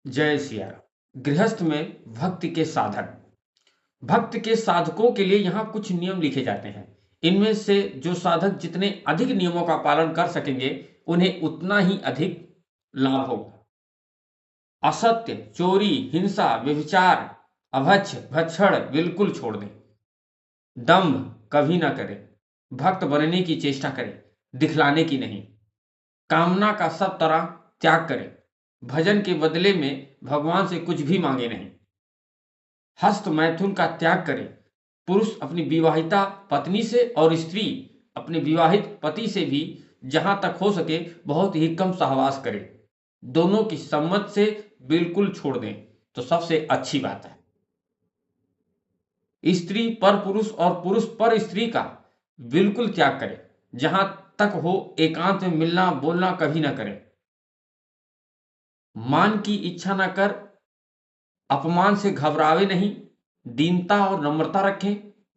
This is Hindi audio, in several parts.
जय सिया राम। गृहस्थ में भक्ति के साधन। भक्त के साधकों के लिए यहाँ कुछ नियम लिखे जाते हैं। इनमें से जो साधक जितने अधिक नियमों का पालन कर सकेंगे उन्हें उतना ही अधिक लाभ होगा। असत्य, चोरी, हिंसा, व्यभिचार, अभक्ष, भक्षण बिल्कुल छोड़ दें। दंभ कभी ना करें। भक्त बनने की चेष्टा करें, दिखलाने की नहीं। कामना का सब तरह त्याग करें। भजन के बदले में भगवान से कुछ भी मांगे नहीं। हस्त मैथुन का त्याग करें। पुरुष अपनी विवाहिता पत्नी से और स्त्री अपने विवाहित पति से भी जहां तक हो सके बहुत ही कम सहवास करें। दोनों की सम्मत से बिल्कुल छोड़ दें तो सबसे अच्छी बात है। स्त्री पर पुरुष और पुरुष पर स्त्री का बिल्कुल त्याग करें। जहां तक हो एकांत में मिलना बोलना कभी ना करें। मान की इच्छा न कर, अपमान से घबरावे नहीं। दीनता और नम्रता रखें।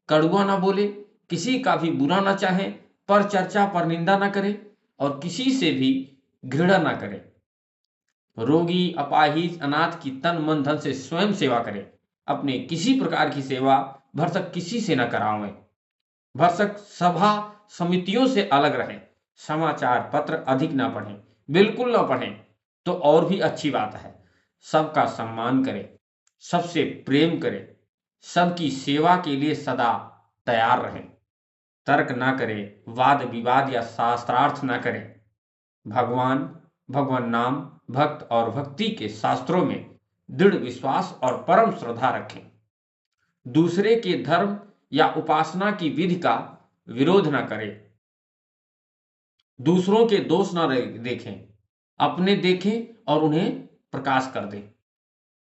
कड़ुआ ना बोले, किसी का भी बुरा ना चाहें, पर चर्चा पर निंदा ना करें और किसी से भी घृणा ना करें। रोगी, अपाहिज, अनाथ की तन मन धन से स्वयं सेवा करें। अपने किसी प्रकार की सेवा भरसक किसी से न करावें। भरसक सभा समितियों से अलग रहें। समाचार पत्र अधिक ना पढ़ें, बिल्कुल ना पढ़ें तो और भी अच्छी बात है। सबका सम्मान करें, सबसे प्रेम करें, सबकी सेवा के लिए सदा तैयार रहें। तर्क ना करें, वाद विवाद या शास्त्रार्थ ना करें। भगवान, भगवान नाम, भक्त और भक्ति के शास्त्रों में दृढ़ विश्वास और परम श्रद्धा रखें। दूसरे के धर्म या उपासना की विधि का विरोध न करें। दूसरों के दोष न देखें, अपने देखें और उन्हें प्रकाश कर दें।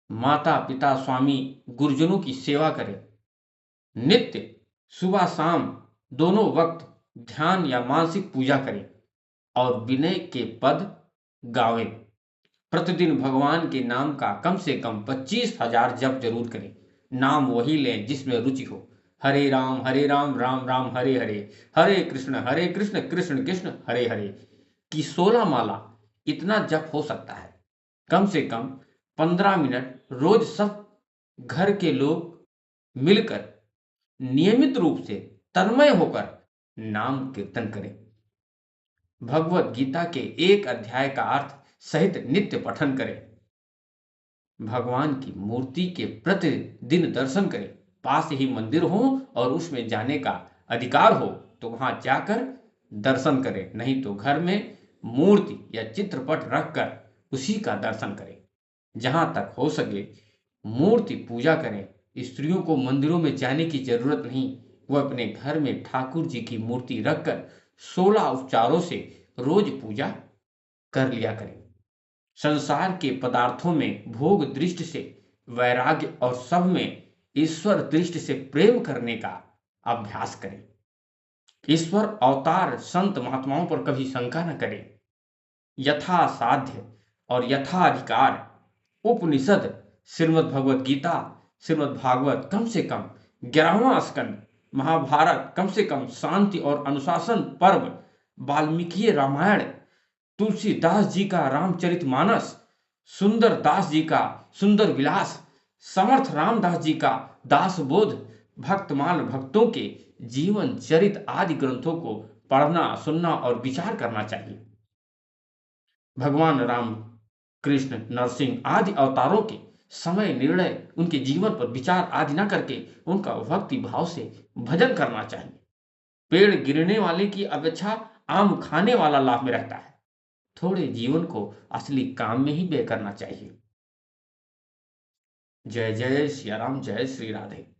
माता पिता स्वामी गुरुजनों की सेवा करें। नित्य सुबह शाम दोनों वक्त ध्यान या मानसिक पूजा करें और विनय के पद गावें। प्रतिदिन भगवान के नाम का कम से कम 25,000 जप जरूर करें। नाम वही लें जिसमें रुचि हो। हरे राम राम राम हरे हरे, हरे कृष्ण कृष्ण कृष्ण हरे हरे की 16 माला इतना जप हो सकता है। कम से कम 15 मिनट रोज सब घर के लोग मिलकर नियमित रूप से तन्मय होकर नाम कीर्तन करें। भगवत गीता के एक अध्याय का अर्थ सहित नित्य पठन करें। भगवान की मूर्ति के प्रतिदिन दर्शन करें। पास ही मंदिर हो और उसमें जाने का अधिकार हो तो वहां जाकर दर्शन करें, नहीं तो घर में मूर्ति या चित्रपट रखकर उसी का दर्शन करें। जहां तक हो सके मूर्ति पूजा करें। स्त्रियों को मंदिरों में जाने की जरूरत नहीं, वह अपने घर में ठाकुर जी की मूर्ति रखकर 16 उपचारों से रोज पूजा कर लिया करें। संसार के पदार्थों में भोग दृष्टि से वैराग्य और सब में ईश्वर दृष्टि से प्रेम करने का अभ्यास करें। ईश्वर अवतार संत महात्माओं पर कभी शंका न करें। यथा साध्य और यथाधिकार उपनिषद, श्रीमद् भगवत गीता, श्रीमद् भागवत कम से कम 11वां स्कंद, महाभारत कम से कम शांति और अनुशासन पर्व, वाल्मीकि रामायण, तुलसीदास जी का रामचरितमानस, सुंदर दास जी का सुंदर विलास, समर्थ रामदास जी का दासबोध, भक्तमाल भक्तों के जीवन चरित आदि ग्रंथों को पढ़ना, सुनना और विचार करना चाहिए। भगवान राम, कृष्ण, नरसिंह आदि अवतारों के समय निर्णय, उनके जीवन पर विचार आदि न करके उनका भक्ति भाव से भजन करना चाहिए। पेड़ गिरने वाले की अपेक्षा आम खाने वाला लाभ में रहता है। थोड़े जीवन को असली काम में ही व्यय करना चाहिए। जय जय सिया राम, जय श्री राधे।